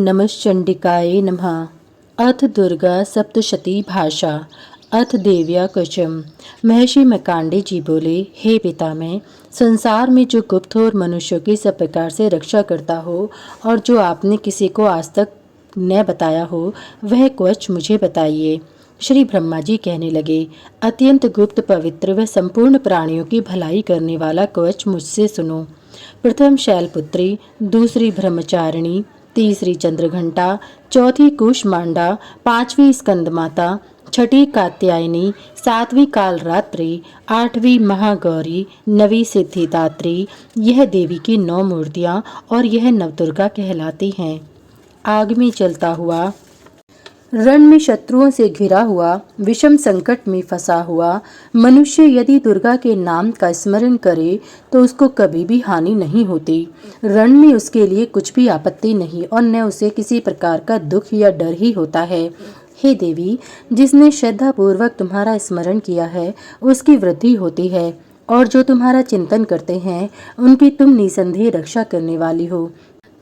नमश्चंडिकाय नमः। अथ दुर्गा सप्तशती भाषा। अथ देव्या कवचम। महर्षि मार्कंडेय जी बोले, हे पितामह, संसार में जो गुप्त और मनुष्यों की सब प्रकार से रक्षा करता हो और जो आपने किसी को आज तक न बताया हो, वह कवच मुझे बताइए। श्री ब्रह्मा जी कहने लगे, अत्यंत गुप्त, पवित्र व संपूर्ण प्राणियों की भलाई करने वाला कवच मुझसे सुनो। प्रथम शैलपुत्री, दूसरी ब्रह्मचारिणी, तीसरी चंद्रघंटा, चौथी कुष्मांडा, पांचवी स्कंदमाता, छठी कात्यायनी, सातवीं कालरात्रि, आठवीं महागौरी, नवीं सिद्धिदात्री। यह देवी की 9 मूर्तियां और यह नवदुर्गा कहलाती हैं। आग में जलता हुआ, रण में शत्रुओं से घिरा हुआ, विषम संकट में फंसा हुआ मनुष्य यदि दुर्गा के नाम का स्मरण करे तो उसको कभी भी हानि नहीं होती। रण में उसके लिए कुछ भी आपत्ति नहीं और न उसे किसी प्रकार का दुख या डर ही होता है। हे देवी, जिसने श्रद्धा पूर्वक तुम्हारा स्मरण किया है उसकी वृद्धि होती है और जो तुम्हारा चिंतन करते हैं उनकी तुम निसंदेह रक्षा करने वाली हो।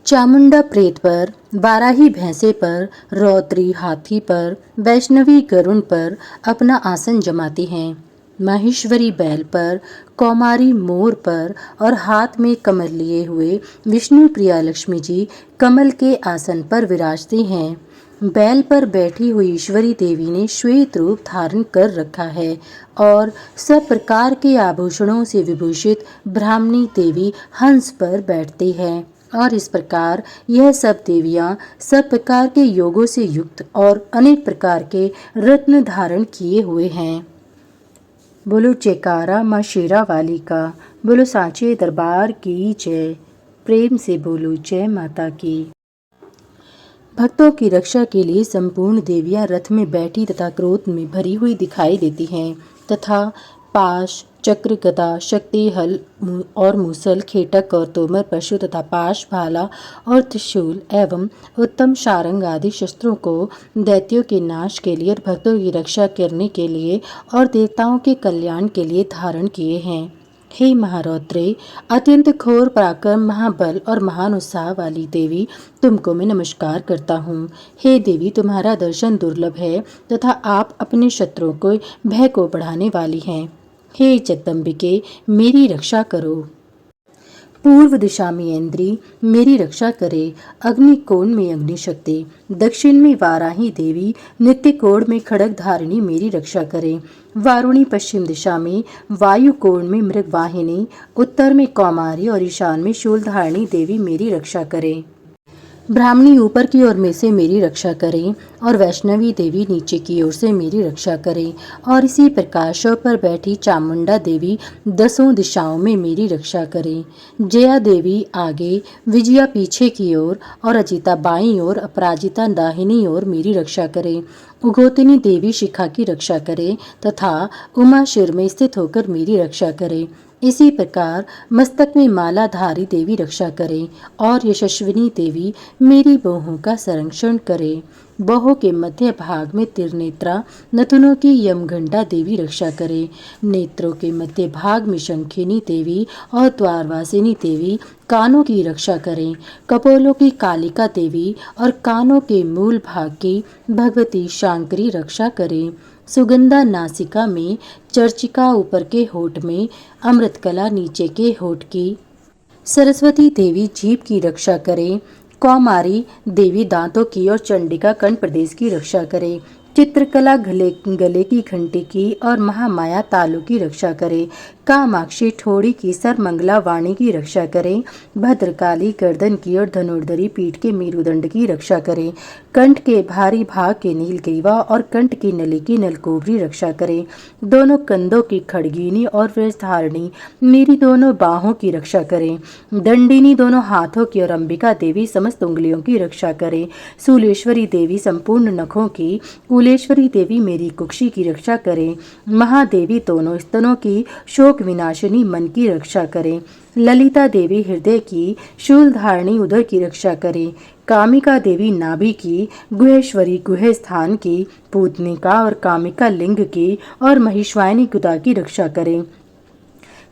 चामुंडा प्रेत पर, बाराही भैंसे पर, रौद्री हाथी पर, वैष्णवी गरुण पर अपना आसन जमाती हैं। माहेश्वरी बैल पर, कौमारी मोर पर और हाथ में कमल लिए हुए विष्णु प्रिया लक्ष्मी जी कमल के आसन पर विराजती हैं। बैल पर बैठी हुई ईश्वरी देवी ने श्वेत रूप धारण कर रखा है और सब प्रकार के आभूषणों से विभूषित ब्राह्मणी देवी हंस पर बैठती है। और इस प्रकार यह सब देवियां सब प्रकार के योगों से युक्त और अनेक प्रकार के रत्न धारण किए हुए हैं। बोलो जयकारा माँ शेरा वाली का। बोलो सांचे दरबार की जय। प्रेम से बोलो जय माता की। भक्तों की रक्षा के लिए संपूर्ण देवियां रथ में बैठी तथा क्रोध में भरी हुई दिखाई देती हैं तथा पाश, चक्र, गदा, शक्ति, हल और मूसल, खेटक और तोमर, पशु तथा पाश, भाला और त्रिशूल एवं उत्तम शारंग आदि शस्त्रों को दैत्यों के नाश के लिए और भक्तों की रक्षा करने के लिए और देवताओं के कल्याण के लिए धारण किए हैं। हे महारौद्रे, अत्यंत घोर पराक्रम, महाबल और महान उत्साह वाली देवी, तुमको मैं नमस्कार करता हूँ। हे देवी, तुम्हारा दर्शन दुर्लभ है तथा आप अपने शत्रुओं को भय को बढ़ाने वाली हैं। हे जगदम्बिके, मेरी रक्षा करो। पूर्व दिशा में इंद्री मेरी रक्षा करे, अग्निकोण में अग्निशक्ति, दक्षिण में वाराही देवी, नित्य कोण में खड़ग धारिणी मेरी रक्षा करे। वारुणी पश्चिम दिशा में, वायु कोण में मृगवाहिनी, उत्तर में कौमारी और ईशान में शूलधारिणी देवी मेरी रक्षा करे। ब्राह्मणी ऊपर की ओर में से मेरी रक्षा करें और वैष्णवी देवी नीचे की ओर से मेरी रक्षा करें और इसी प्रकार शव पर बैठी चामुंडा देवी 10 दिशाओं में मेरी रक्षा करें। जया देवी आगे, विजया पीछे की ओर और अजिता बाईं ओर, अपराजिता दाहिनी ओर मेरी रक्षा करें। उगोतिनी देवी शिखा की रक्षा करें तथा उमा शिर में स्थित होकर मेरी रक्षा करें। इसी प्रकार मस्तक में मालाधारी देवी रक्षा करे और यशस्विनी देवी मेरी बाहों का संरक्षण करे। बाहों के मध्य भाग में त्रिनेत्रा, नथुनों की यमघंटा देवी रक्षा करे। नेत्रों के मध्य भाग में शंखिनी देवी और द्वारवासिनी देवी कानों की रक्षा करें। कपोलों की कालिका देवी और कानों के मूल भाग की भगवती शांकरी रक्षा करें। सुगंधा नासिका में, चर्चिका ऊपर के होठ में, अमृतकला नीचे के होठ की, सरस्वती देवी जीभ की रक्षा करें। कौमारी देवी दांतों की और चंडिका कंठ प्रदेश की रक्षा करें। चित्रकला गले की घंटी की और महामाया तालु की रक्षा करें। कामाक्षी ठोड़ी की, सरमंगला वाणी की रक्षा करें। भद्रकाली गर्दन की और धनुर्धरी पीठ के मेरुदंड की रक्षा करें। कंठ के भारी भाग के नीलग्रीवा और कंठ की नली की नलकोबरी रक्षा करें। दोनों कंधों की खड़गीनी और वृषधारिणी मेरी दोनों बाहों की रक्षा करें। दंडिनी दोनों हाथों की और अंबिका देवी समस्त उंगलियों की रक्षा करें। शूलेश्वरी देवी संपूर्ण नखों की, कुलेश्वरी देवी मेरी कुक्षी की रक्षा करें। महादेवी दोनों स्तनों की, शोक विनाशिनी मन की रक्षा करें। ललिता देवी हृदय की, शूलधारिणी उदर की रक्षा करें। कामिका देवी नाभि की, गुहेश्वरी गुहे स्थान की, पूतनिका और कामिका लिंग की और महिष्वाहिनी गुदा की रक्षा करें।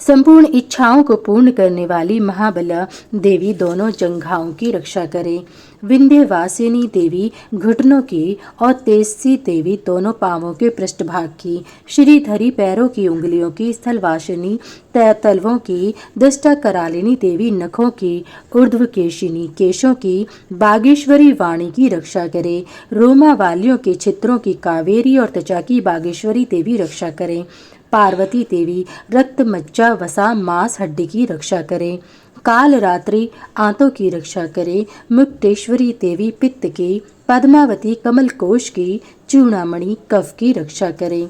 संपूर्ण इच्छाओं को पूर्ण करने वाली महाबला देवी दोनों जंघाओं की रक्षा करे। विंध्यवासिनी देवी घुटनों की और तेजसी देवी दोनों पांवों के पृष्ठभाग की, श्रीधरी पैरों की उंगलियों की, स्थलवासिनी तलवों की, दष्टा करालिनी देवी नखों की, ऊर्ध्वकेशिनी केशों की, बागेश्वरी वाणी की रक्षा करे। रोमा वालियों के छित्रों की कावेरी और त्वचा की बागेश्वरी देवी रक्षा करे। पार्वती देवी रक्त मज्जा वसा मांस हड्डी की रक्षा करे। काल रात्रि आंतों की रक्षा करे। मुक्तेश्वरी देवी पित्त की, पद्मावती कमल कोश की, चूड़ामणि कफ की रक्षा करे।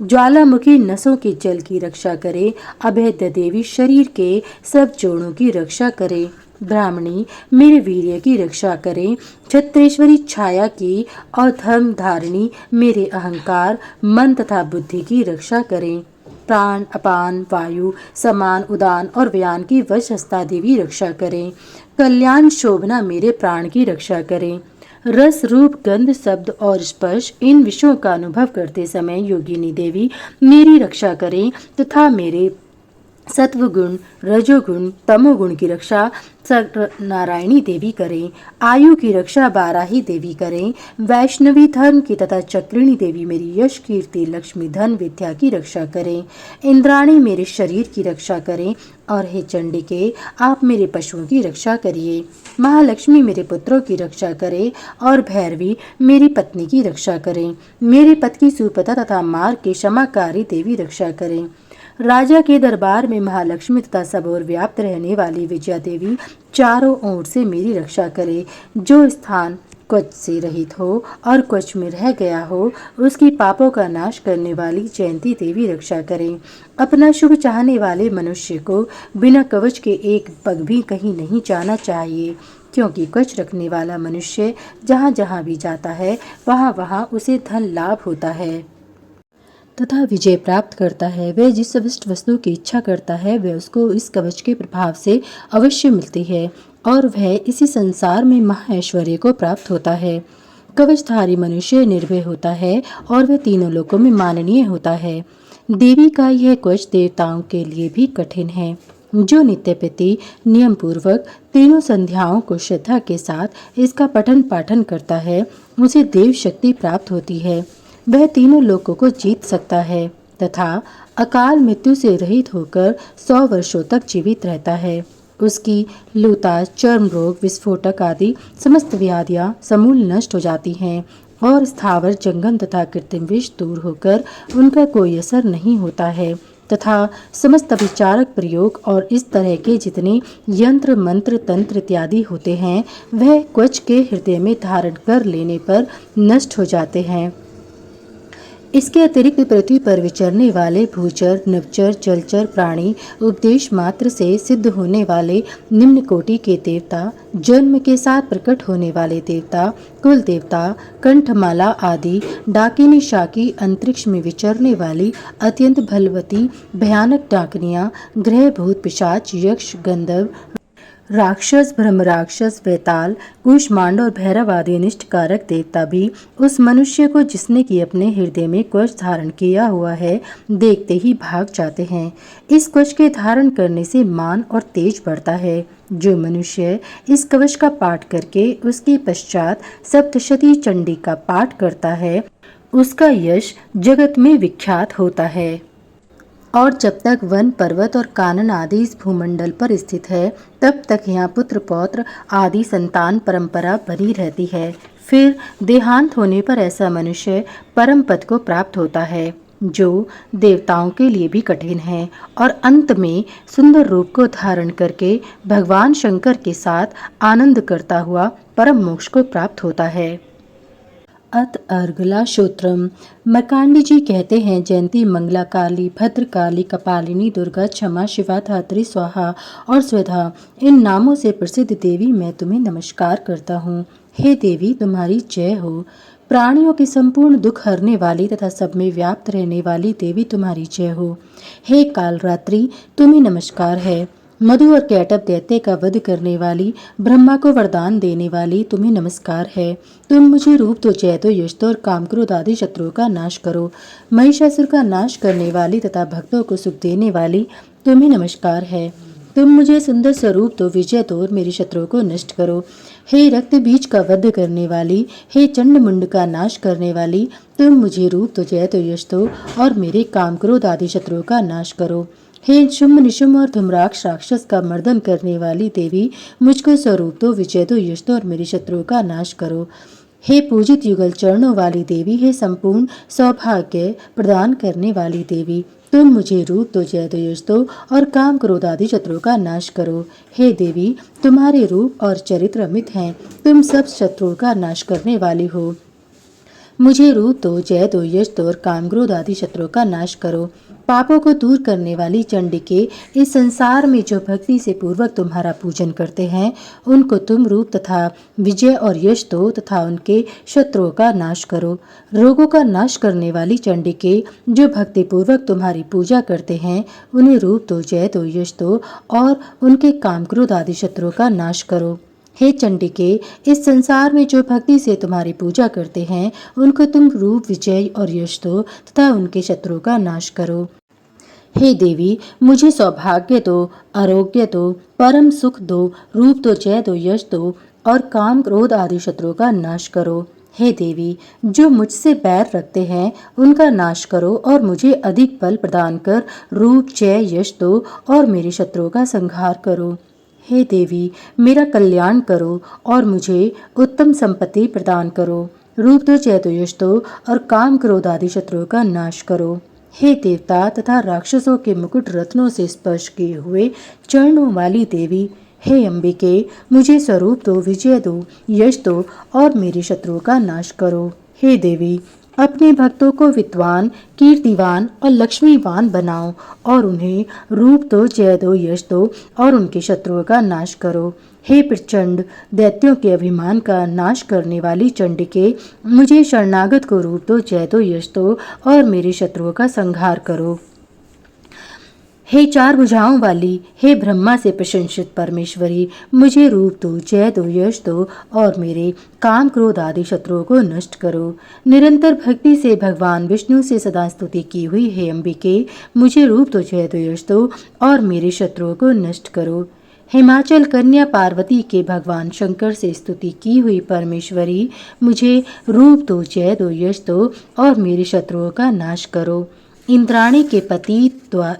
ज्वालामुखी नसों के जल की रक्षा करे। अभेद्य देवी शरीर के सब जोड़ों की रक्षा करे। ब्राह्मणी मेरे वीर्य की रक्षा करे। छत्रेश्वरी छाया की और धर्म धारिणी मेरे अहंकार मन तथा बुद्धि की रक्षा करें। प्राण अपान वायु समान उदान और व्यान की वशस्ता देवी रक्षा करें। कल्याण शोभना मेरे प्राण की रक्षा करें। रस रूप गंध शब्द और स्पर्श इन विषयों का अनुभव करते समय योगिनी देवी मेरी रक्षा करें तथा मेरे सत्वगुण रजोगुण तमोगुण की रक्षा नारायणी देवी करें। आयु की रक्षा बाराही देवी करें। वैष्णवी धर्म की तथा चक्रिणी देवी मेरी यश कीर्ति लक्ष्मी धन विद्या की रक्षा करें। इंद्राणी मेरे शरीर की रक्षा करें और हे चंडिके आप मेरे पशुओं की रक्षा करिए। महालक्ष्मी मेरे पुत्रों की रक्षा करे और भैरवी मेरी पत्नी की रक्षा करें। मेरे पति की सुपथा तथा मार्ग के क्षमाकारी देवी रक्षा करें। राजा के दरबार में महालक्ष्मी तथा सब ओर व्याप्त रहने वाली विजया देवी चारों ओर से मेरी रक्षा करे। जो स्थान क्वच से रहित हो और क्वच में रह गया हो उसकी पापों का नाश करने वाली जयंती देवी रक्षा करें। अपना शुभ चाहने वाले मनुष्य को बिना कवच के एक पग भी कहीं नहीं जाना चाहिए, क्योंकि कवच रखने वाला मनुष्य जहाँ जहाँ भी जाता है वहाँ वहाँ उसे धन लाभ होता है तथा विजय प्राप्त करता है। वह जिस अविष्ट वस्तु की इच्छा करता है वह उसको इस कवच के प्रभाव से अवश्य मिलती है और वह इसी संसार में महाऐश्वर्य को प्राप्त होता है। कवचधारी मनुष्य निर्भय होता है और वह तीनों लोकों में माननीय होता है। देवी का यह कवच देवताओं के लिए भी कठिन है। जो नित्य प्रति नियम पूर्वक तीनों संध्याओं को श्रद्धा के साथ इसका पठन पाठन करता है उसे देव शक्ति प्राप्त होती है। वह तीनों लोकों को जीत सकता है तथा अकाल मृत्यु से रहित होकर 100 वर्षों तक जीवित रहता है। उसकी लूता चर्म रोग विस्फोटक आदि समस्त व्याधियां समूल नष्ट हो जाती हैं और स्थावर जंगम तथा कृत्रिम विष दूर होकर उनका कोई असर नहीं होता है तथा समस्त विचारक प्रयोग और इस तरह के जितने यंत्र मंत्र तंत्र इत्यादि होते हैं वह क्वच के हृदय में धारण कर लेने पर नष्ट हो जाते हैं। इसके अतिरिक्त पृथ्वी पर विचरने वाले भूचर नवचर जलचर प्राणी उपदेश मात्र से सिद्ध होने वाले निम्न कोटि के देवता जन्म के साथ प्रकट होने वाले देवता कुल देवता कंठमाला आदि डाकिनी शाकी अंतरिक्ष में विचरने वाली अत्यंत बलवती भयानक डाकनियां ग्रह भूत पिशाच यक्ष गंधर्व राक्षस ब्रह्म राक्षस वेताल कूष्मांड और भैरव आदि अनिष्ट कारक देवता भी उस मनुष्य को जिसने कि अपने हृदय में कवच धारण किया हुआ है देखते ही भाग जाते हैं। इस कवच के धारण करने से मान और तेज बढ़ता है। जो मनुष्य इस कवच का पाठ करके उसके पश्चात सप्तशती चंडी का पाठ करता है उसका यश जगत में विख्यात होता है और जब तक वन पर्वत और कानन आदि इस भूमंडल पर स्थित है तब तक यहाँ पुत्र पौत्र आदि संतान परंपरा बनी रहती है। फिर देहांत होने पर ऐसा मनुष्य परम पद को प्राप्त होता है जो देवताओं के लिए भी कठिन है और अंत में सुंदर रूप को धारण करके भगवान शंकर के साथ आनंद करता हुआ परम मोक्ष को प्राप्त होता है। अत अर्गला श्रोत्रम मर्कांडी जी कहते हैं, जयंती मंगला काली भद्र काली कपालिनी दुर्गा क्षमा शिवा धात्री स्वाहा और स्वधा इन नामों से प्रसिद्ध देवी मैं तुम्हें नमस्कार करता हूँ। हे देवी तुम्हारी जय हो। प्राणियों के संपूर्ण दुख हरने वाली तथा सब में व्याप्त रहने वाली देवी तुम्हारी जय हो। हे कालरात्रि तुम्हें नमस्कार है। मधु और कैटभ दैत्य का वध करने वाली ब्रह्मा को वरदान देने वाली तुम्हें नमस्कार है। तुम मुझे रूप दो जय दो यश दो और काम क्रोध आदि शत्रुओं का नाश करो। महिषासुर का नाश करने वाली तथा भक्तों को सुख देने वाली तुम्हें नमस्कार है। तुम मुझे सुंदर स्वरूप दो, विजय दो और मेरे शत्रुओं को नष्ट करो। हे रक्त बीज का वध करने वाली, हे चंड मुंड का नाश करने वाली, तुम मुझे रूप दो, जय दो, यश दो और मेरे काम क्रोध आदि शत्रुओं का नाश करो। हे शुंभ निशुंभ और धूम्राक्ष राक्षस का मर्दन करने वाली देवी, मुझको स्वरूप दो, विजय दो, यश दो और मेरे शत्रुओं का नाश करो। हे पूजित युगल चरणों वाली देवी, हे संपूर्ण सौभाग्य प्रदान करने वाली देवी, तुम मुझे रूप दो, जय दो, यश दो और काम क्रोध आदि शत्रुओं का नाश करो। हे देवी, तुम्हारे रूप और चरित्र अमित हैं, तुम सब शत्रुओं का नाश करने वाली हो। मुझे रूप दो, जय दो, यश दो और काम क्रोध आदि शत्रुओं का नाश करो। पापों को दूर करने वाली चंडिके, इस संसार में जो भक्ति से पूर्वक तुम्हारा पूजन करते हैं, उनको तुम रूप तथा विजय और यश दो तथा उनके शत्रुओं का नाश करो। रोगों का नाश करने वाली चंडिके, जो भक्ति पूर्वक तुम्हारी पूजा करते हैं, उन्हें रूप दो, जय दो, यश दो और उनके काम क्रोध आदि शत्रुओं का नाश करो। हे चंडिके, इस संसार में जो भक्ति से तुम्हारी पूजा करते हैं, उनको तुम रूप, विजय और यश दो तथा उनके शत्रुओं का नाश करो। हे देवी, मुझे सौभाग्य दो, आरोग्य दो, परम सुख दो, रूप दो, जय दो, यश दो और काम क्रोध आदि शत्रुओं का नाश करो। हे देवी, जो मुझसे बैर रखते हैं, उनका नाश करो और मुझे अधिक बल प्रदान कर रूप, जय, यश दो और मेरे शत्रुओं का संहार करो। हे देवी, मेरा कल्याण करो और मुझे उत्तम संपत्ति प्रदान करो। रूप दो, जय दो, यश दो और काम क्रोध आदि शत्रुओं का नाश करो। हे देवता तथा राक्षसों के मुकुट रत्नों से स्पर्श किए हुए चरणों वाली देवी, हे अंबिके, मुझे स्वरूप दो, विजय दो, यश दो और मेरे शत्रुओं का नाश करो। हे देवी, अपने भक्तों को विद्वान, कीर्तिवान और लक्ष्मीवान बनाओ और उन्हें रूप दो, जय दो, यश दो और उनके शत्रुओं का नाश करो। हे प्रचंड, दैत्यों के अभिमान का नाश करने वाली चंडिके, मुझे शरणागत को रूप दो, जय दो, यश दो और मेरे शत्रुओं का संहार करो। हे चार भुजाओं वाली, हे ब्रह्मा से प्रशंसित परमेश्वरी, मुझे रूप दो, जय दो, यश दो और मेरे काम क्रोध आदि शत्रुओं को नष्ट करो। निरंतर भक्ति से भगवान विष्णु से सदा स्तुति की हुई हे अंबिके, मुझे रूप दो, जय दो, यश दो और मेरे शत्रुओं को नष्ट करो। हिमाचल कन्या पार्वती के भगवान शंकर से स्तुति की हुई परमेश्वरी, मुझे रूप दो, जय दो, यश दो और मेरे शत्रुओं का नाश करो। इंद्राणी के पति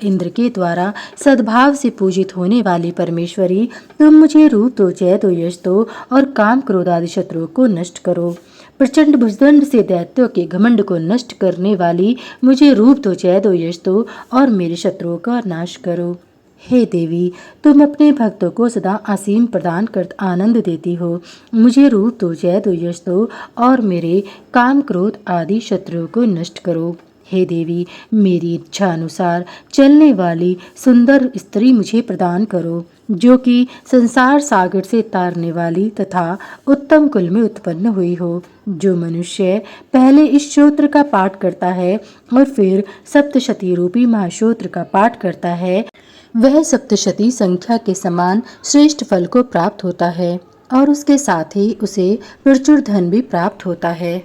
इंद्र के द्वारा सद्भाव से पूजित होने वाली परमेश्वरी, तुम मुझे रूप दो, जय दो, यश दो और काम क्रोध आदि शत्रुओं को नष्ट करो। प्रचंड भुजदंड से दैत्यों के घमंड को नष्ट करने वाली, मुझे रूप दो, जय दो, यश दो और मेरे शत्रुओं का नाश करो। हे देवी, तुम अपने भक्तों को सदा असीम प्रदान कर आनंद देती हो। मुझे रूप दो, जय दो, यश दो और मेरे काम क्रोध आदि शत्रुओं को नष्ट करो। हे देवी, मेरी इच्छा अनुसार चलने वाली सुंदर स्त्री मुझे प्रदान करो, जो कि संसार सागर से तारने वाली तथा उत्तम कुल में उत्पन्न हुई हो। जो मनुष्य पहले इस श्रोत्र का पाठ करता है और फिर सप्तशती रूपी महाश्रोत्र का पाठ करता है, वह सप्तशती संख्या के समान श्रेष्ठ फल को प्राप्त होता है और उसके साथ ही उसे प्रचुर धन भी प्राप्त होता है।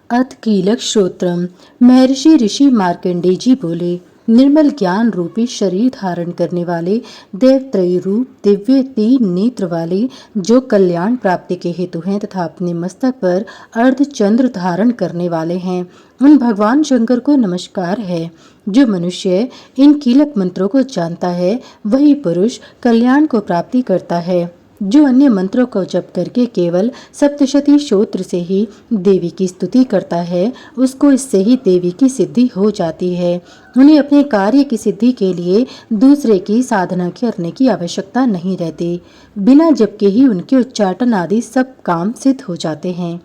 अथ कीलक श्रोत्रम। महर्षि ऋषि मार्कंडेय जी बोले, निर्मल ज्ञान रूपी शरीर धारण करने वाले, देवत्रयी रूप, दिव्य 3 नेत्र वाले, जो कल्याण प्राप्ति के हेतु हैं तथा अपने मस्तक पर अर्धचंद्र धारण करने वाले हैं, उन भगवान शंकर को नमस्कार है। जो मनुष्य इन कीलक मंत्रों को जानता है, वही पुरुष कल्याण को प्राप्ति करता है। जो अन्य मंत्रों को जप करके केवल सप्तशती श्रोत्र से ही देवी की स्तुति करता है, उसको इससे ही देवी की सिद्धि हो जाती है। उन्हें अपने कार्य की सिद्धि के लिए दूसरे की साधना करने की आवश्यकता नहीं रहती। बिना जप के ही उनके उच्चाटन आदि सब काम सिद्ध हो जाते हैं।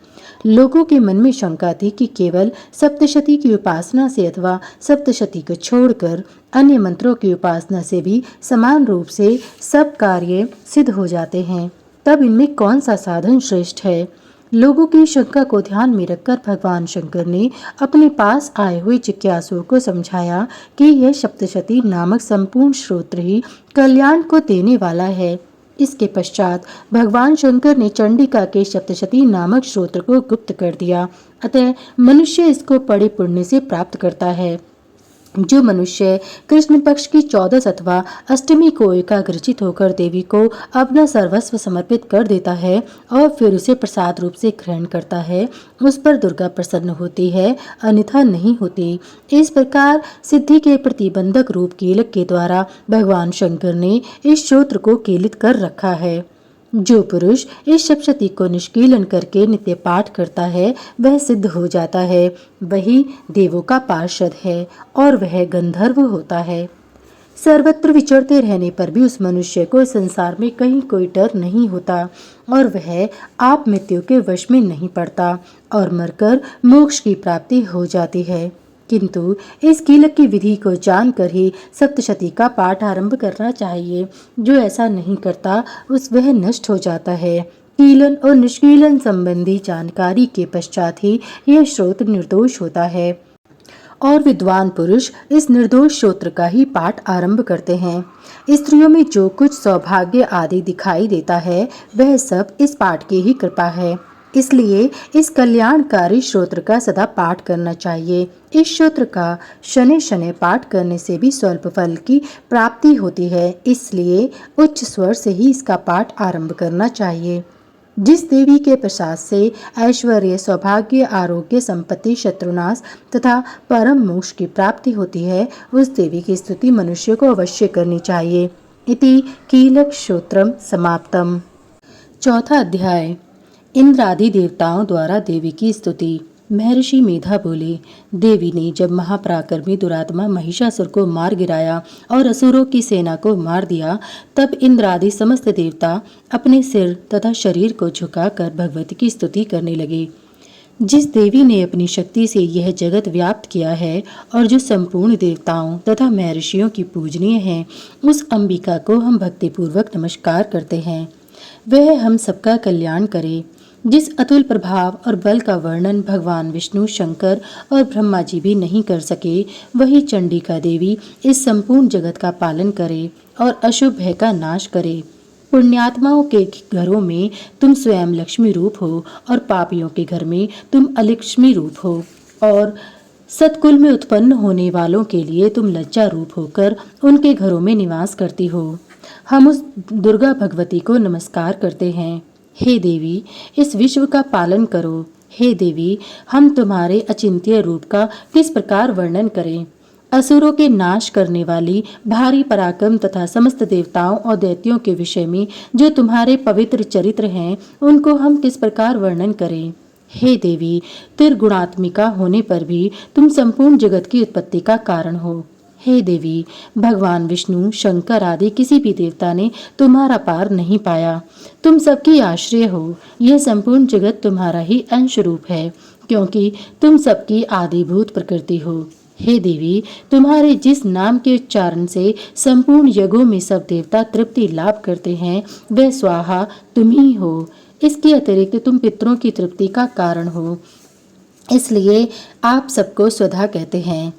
लोगों के मन में शंका थी कि केवल सप्तशती की उपासना से अथवा सप्तशती को छोड़कर अन्य मंत्रों की उपासना से भी समान रूप से सब कार्य सिद्ध हो जाते हैं, तब इनमें कौन सा साधन श्रेष्ठ है? लोगों की शंका को ध्यान में रखकर भगवान शंकर ने अपने पास आए हुए जिज्ञासुओं को समझाया कि यह सप्तशती नामक संपूर्ण श्रोत्र ही कल्याण को देने वाला है। इसके पश्चात भगवान शंकर ने चंडिका के सप्तशती नामक श्रोत्र को गुप्त कर दिया, अतः मनुष्य इसको बड़े पुण्य से प्राप्त करता है। जो मनुष्य कृष्ण पक्ष की 14 अथवा अष्टमी को एकाग्रचित होकर देवी को अपना सर्वस्व समर्पित कर देता है और फिर उसे प्रसाद रूप से ग्रहण करता है, उस पर दुर्गा प्रसन्न होती है, अन्यथा नहीं होती। इस प्रकार सिद्धि के प्रतिबंधक रूप कीलक के द्वारा भगवान शंकर ने इस श्रोत्र को कीलित कर रखा है। जो पुरुष इस सप्तशती को निष्कीलन करके नित्य पाठ करता है वह सिद्ध हो जाता है, वही देवों का पार्षद है और वह गंधर्व होता है। सर्वत्र विचरते रहने पर भी उस मनुष्य को संसार में कहीं कोई डर नहीं होता और वह आप मृत्यु के वश में नहीं पड़ता और मरकर मोक्ष की प्राप्ति हो जाती है। किंतु इस कीलक की विधि को जानकर ही सप्तशती का पाठ आरंभ करना चाहिए। जो ऐसा नहीं करता उस वह नष्ट हो जाता है। कीलन और निष्कीलन संबंधी जानकारी के पश्चात ही यह श्रोत्र निर्दोष होता है और विद्वान पुरुष इस निर्दोष श्रोत्र का ही पाठ आरंभ करते हैं। स्त्रियों में जो कुछ सौभाग्य आदि दिखाई देता है वह सब इस पाठ की ही कृपा है। इसलिए इस कल्याणकारी श्रोत्र का सदा पाठ करना चाहिए। इस श्रोत्र का शनि शनि पाठ करने से भी स्वल्प फल की प्राप्ति होती है, इसलिए उच्च स्वर से ही इसका पाठ आरंभ करना चाहिए। जिस देवी के प्रसाद से ऐश्वर्य, सौभाग्य, आरोग्य, संपत्ति, शत्रुनाश तथा परम मोक्ष की प्राप्ति होती है, उस देवी की स्तुति मनुष्य को अवश्य करनी चाहिए। इति कीलक श्रोत्रम समाप्तम। चौथा अध्याय। इंद्र आदि देवताओं द्वारा देवी की स्तुति। महर्षि मेधा बोले, देवी ने जब महापराक्रमी दुरात्मा महिषासुर को मार गिराया और असुरों की सेना को मार दिया, तब इंद्र आदि समस्त देवता अपने सिर तथा शरीर को झुकाकर भगवती की स्तुति करने लगे। जिस देवी ने अपनी शक्ति से यह जगत व्याप्त किया है और जो संपूर्ण देवताओं तथा महर्षियों की पूजनीय है, उस अंबिका को हम भक्तिपूर्वक नमस्कार करते हैं। वह हम सबका कल्याण करे। जिस अतुल प्रभाव और बल का वर्णन भगवान विष्णु, शंकर और ब्रह्मा जी भी नहीं कर सके, वही चंडिका देवी इस संपूर्ण जगत का पालन करे और अशुभ भय का नाश करे। पुण्यात्माओं के घरों में तुम स्वयं लक्ष्मी रूप हो और पापियों के घर में तुम अलक्ष्मी रूप हो और सतकुल में उत्पन्न होने वालों के लिए तुम लज्जा रूप होकर उनके घरों में निवास करती हो। हम उस दुर्गा भगवती को नमस्कार करते हैं। हे देवी, इस विश्व का पालन करो। हे देवी, हम तुम्हारे अचिंत्य रूप का किस प्रकार वर्णन करें। असुरों के नाश करने वाली भारी पराक्रम तथा समस्त देवताओं और दैत्यों के विषय में जो तुम्हारे पवित्र चरित्र हैं, उनको हम किस प्रकार वर्णन करें। हे देवी, त्रिगुणात्मिका होने पर भी तुम संपूर्ण जगत की उत्पत्ति का कारण हो। हे देवी, भगवान विष्णु, शंकर आदि किसी भी देवता ने तुम्हारा पार नहीं पाया। तुम सबकी आश्रय हो। यह संपूर्ण जगत तुम्हारा ही अंश रूप है, क्योंकि तुम सबकी आदिभूत प्रकृति हो। हे देवी, तुम्हारे जिस नाम के उच्चारण से संपूर्ण यज्ञों में सब देवता तृप्ति लाभ करते हैं, वह स्वाहा तुम ही हो। इसके अतिरिक्त तुम पितरों की तृप्ति का कारण हो, इसलिए आप सबको स्वधा कहते हैं।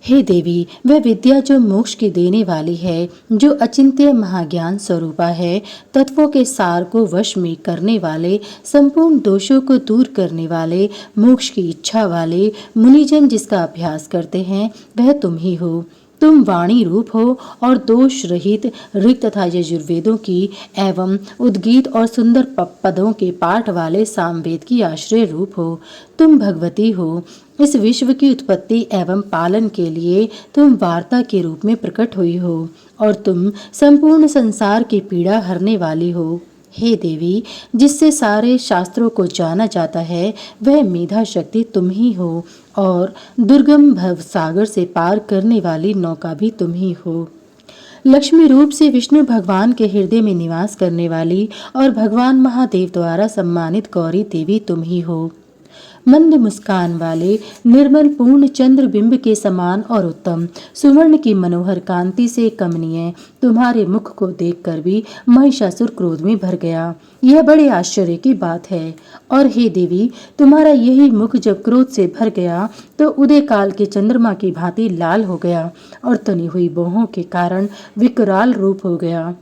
हे देवी, वह विद्या जो मोक्ष की देने वाली है, जो अचिंत्य महाज्ञान स्वरूपा है, तत्वों के सार को वश में करने वाले, संपूर्ण दोषों को दूर करने वाले, मोक्ष की इच्छा वाले मुनिजन जिसका अभ्यास करते हैं, वह तुम ही हो। तुम वाणी रूप हो और दोष रहित ऋग तथा यजुर्वेदों की एवं उद्गीत और सुंदर पदों के पाठ वाले सामवेद की आश्रय रूप हो। तुम भगवती हो। इस विश्व की उत्पत्ति एवं पालन के लिए तुम वार्ता के रूप में प्रकट हुई हो और तुम संपूर्ण संसार की पीड़ा हरने वाली हो। हे देवी, जिससे सारे शास्त्रों को जाना जाता है, वह मेधा शक्ति तुम ही हो और दुर्गम भव सागर से पार करने वाली नौका भी तुम ही हो। लक्ष्मी रूप से विष्णु भगवान के हृदय में निवास करने वाली और भगवान महादेव द्वारा सम्मानित गौरी देवी तुम ही हो। मंद मुस्कान वाले निर्मल पूर्ण चंद्र बिंब के समान और उत्तम सुवर्ण की मनोहर कांति से कमनीय तुम्हारे मुख को देखकर भी महिषासुर क्रोध में भर गया। यह बड़े आश्चर्य की बात है। और हे देवी, तुम्हारा यही मुख जब क्रोध से भर गया तो उदय काल के चंद्रमा की भांति लाल हो गया और तनी हुई बाहों के कारण विकराल रूप हो गया।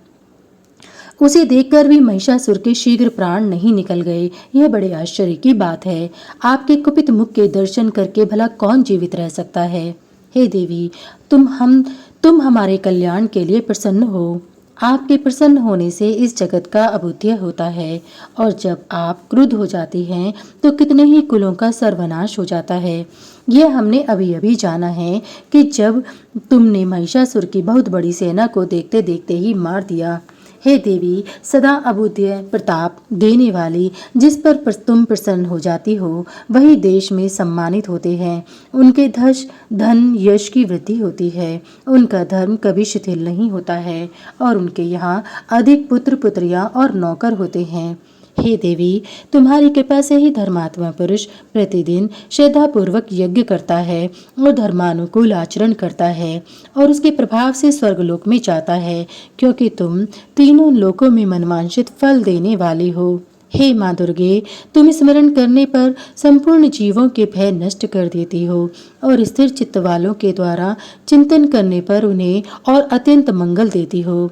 उसे देखकर भी महिषासुर के शीघ्र प्राण नहीं निकल गए। यह बड़े आश्चर्य की बात है। आपके कुपित मुख के दर्शन करके भला कौन जीवित रह सकता है। हे देवी, तुम हमारे कल्याण के लिए प्रसन्न हो। आपके प्रसन्न होने से इस जगत का अभुत्य होता है, और जब आप क्रुद्ध हो जाती हैं तो कितने ही कुलों का सर्वनाश हो जाता है। यह हमने अभी अभी जाना है कि जब तुमने महिषासुर की बहुत बड़ी सेना को देखते देखते ही मार दिया। हे देवी, सदा अभुत्य प्रताप देने वाली, जिस पर तुम प्रसन्न हो जाती हो, वही देश में सम्मानित होते हैं। उनके धन यश की वृद्धि होती है। उनका धर्म कभी शिथिल नहीं होता है, और उनके यहाँ अधिक पुत्र पुत्रियां और नौकर होते हैं। हे देवी, तुम्हारी कृपा से ही धर्मात्मा पुरुष प्रतिदिन श्रद्धापूर्वक यज्ञ करता है और धर्मानुकूल आचरण करता है, और उसके प्रभाव से स्वर्गलोक में जाता है, क्योंकि तुम तीनों लोकों में मनवांछित फल देने वाली हो। हे माँ दुर्गे, तुम स्मरण करने पर संपूर्ण जीवों के भय नष्ट कर देती हो, और स्थिर चित्त वालों के द्वारा चिंतन करने पर उन्हें और अत्यंत मंगल देती हो।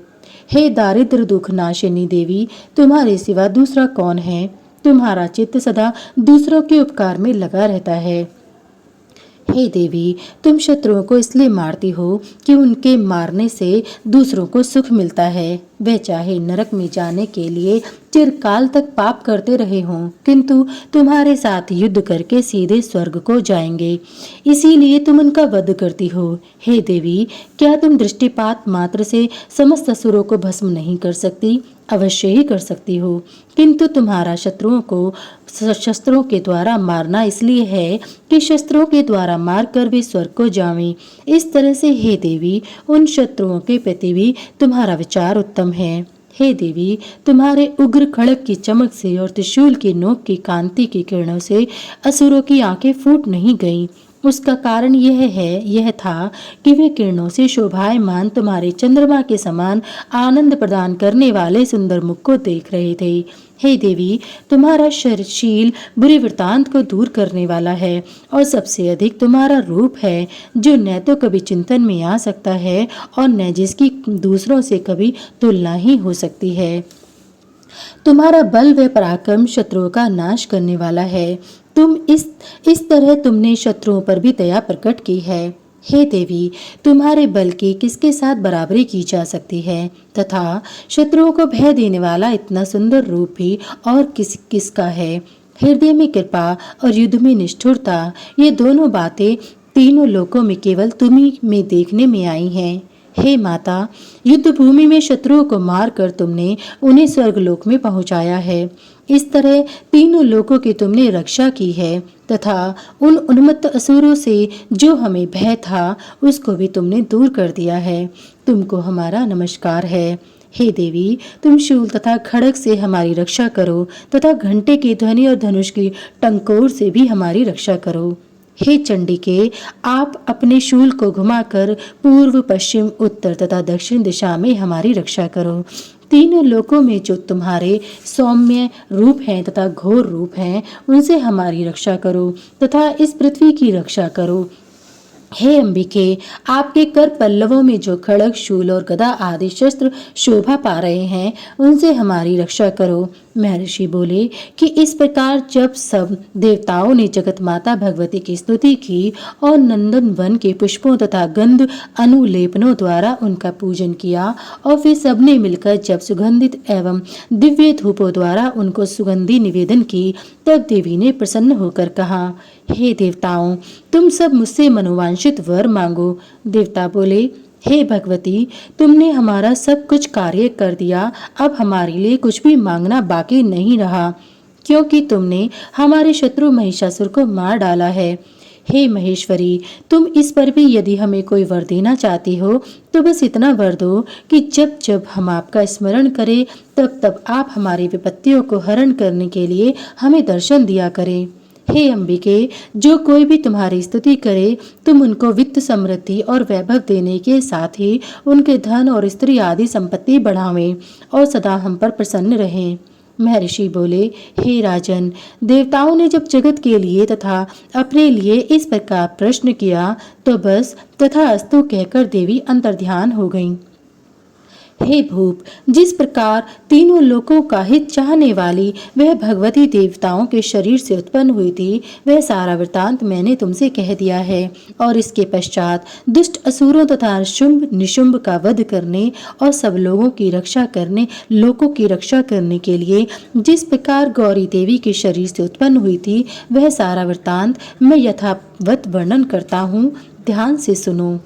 हे दारिद्र दुख नाशिनी देवी, तुम्हारे सिवा दूसरा कौन है? तुम्हारा चित्त सदा दूसरों के उपकार में लगा रहता है। हे देवी, तुम शत्रुओं को इसलिए मारती हो कि उनके मारने से दूसरों को सुख मिलता है। वे चाहे नरक में जाने के लिए चिरकाल तक पाप करते रहे हों, किंतु तुम्हारे साथ युद्ध करके सीधे स्वर्ग को जाएंगे। इसीलिए तुम उनका वध करती हो। हे देवी, क्या तुम दृष्टिपात मात्र से समस्त असुरों को भस्म नहीं कर सकती? अवश्य ही कर सकती हो, किंतु तुम्हारा शत्रुओं को शस्त्रों के द्वारा मारना इसलिए है कि शस्त्रों के द्वारा मारकर वे स्वर्ग को जावें। इस तरह से हे देवी, उन शत्रुओं के प्रति भी तुम्हारा विचार उत्तम है। हे देवी, तुम्हारे उग्र खड़ग की चमक से और त्रिशूल की नोक की कांति की किरणों से असुरों की आंखें फूट नहीं गईं। उसका कारण यह था कि वे किरणों से शोभायमान तुम्हारे चंद्रमा के समान आनंद प्रदान करने वाले सुंदर मुख को देख रहे थे। हे देवी, तुम्हारा शील बुरे वृतांत को दूर करने वाला है, और सबसे अधिक तुम्हारा रूप है, जो न तो कभी चिंतन में आ सकता है और न जिसकी दूसरों से कभी तुलना ही हो सकती है। तुम्हारा बल व पराक्रम शत्रुओं का नाश करने वाला है। इस तरह तुमने शत्रुओं पर भी दया प्रकट की है। हे देवी, तुम्हारे बल की किसके साथ बराबरी की जा सकती है, तथा शत्रुओं को भय देने वाला इतना सुंदर रूप भी और किसका है। हृदय में कृपा और युद्ध में निष्ठुरता, ये दोनों बातें तीनों लोकों में केवल तुम्ही में देखने में आई हैं। हे माता, युद्ध भूमि में शत्रुओं को मारकर तुमने उन्हें स्वर्गलोक में पहुंचाया है। इस तरह तीनों लोकों की तुमने रक्षा की है, तथा उन उन्मत्त असुरों से जो हमें भय था, उसको भी तुमने दूर कर दिया है। तुमको हमारा नमस्कार है। हे देवी, तुम शूल तथा खड़ग से हमारी रक्षा करो, तथा घंटे की ध्वनि और धनुष की टंकोर से भी हमारी रक्षा करो। हे चंडिके, आप अपने शूल को घुमाकर पूर्व, पश्चिम, उत्तर तथा दक्षिण दिशा में हमारी रक्षा करो। तीनों लोकों में जो तुम्हारे सौम्य रूप हैं तथा घोर रूप हैं, उनसे हमारी रक्षा करो, तथा इस पृथ्वी की रक्षा करो। हे अंबिके, आपके कर पल्लवों में जो खड़ग, शूल और गदा आदि शस्त्र शोभा पा रहे हैं, उनसे हमारी रक्षा करो। महर्षि बोले कि इस प्रकार जब सब देवताओं ने जगत माता भगवती की स्तुति की और नंदन वन के पुष्पों तथा गंध अनुलेपनों द्वारा उनका पूजन किया, और फिर सबने मिलकर जब सुगंधित एवं दिव्य धूपों द्वारा उनको सुगंधि निवेदन की, तब देवी ने प्रसन्न होकर कहा, हे देवताओं, तुम सब मुझसे मनोवांछित वर मांगो। देवता बोले, हे भगवती, तुमने हमारा सब कुछ कार्य कर दिया, अब हमारे लिए कुछ भी मांगना बाकी नहीं रहा, क्योंकि तुमने हमारे शत्रु महिषासुर को मार डाला है। हे महेश्वरी, तुम इस पर भी यदि हमें कोई वर देना चाहती हो, तो बस इतना वर दो कि जब जब हम आपका स्मरण करें, तब तब आप हमारी विपत्तियों को हरण करने के लिए हमें दर्शन दिया करें। हे अंबिके, जो कोई भी तुम्हारी स्तुति करे, तुम उनको वित्त, समृद्धि और वैभव देने के साथ ही उनके धन और स्त्री आदि संपत्ति बढ़ावें, और सदा हम पर प्रसन्न रहें। महर्षि बोले, हे राजन, देवताओं ने जब जगत के लिए तथा अपने लिए इस प्रकार प्रश्न किया, तो बस तथा अस्तु कहकर देवी अंतर्ध्यान हो गईं। हे भूप, जिस प्रकार तीनों लोकों का हित चाहने वाली वह भगवती देवताओं के शरीर से उत्पन्न हुई थी, वह सारा वृतांत मैंने तुमसे कह दिया है। और इसके पश्चात दुष्ट असुरों तथा शुंभ निशुंभ का वध करने और सब लोगों की रक्षा करने लोकों की रक्षा करने के लिए जिस प्रकार गौरी देवी के शरीर से उत्पन्न हुई थी, वह सारा वृतांत मैं यथावत वर्णन करता हूँ। ध्यान से सुनो।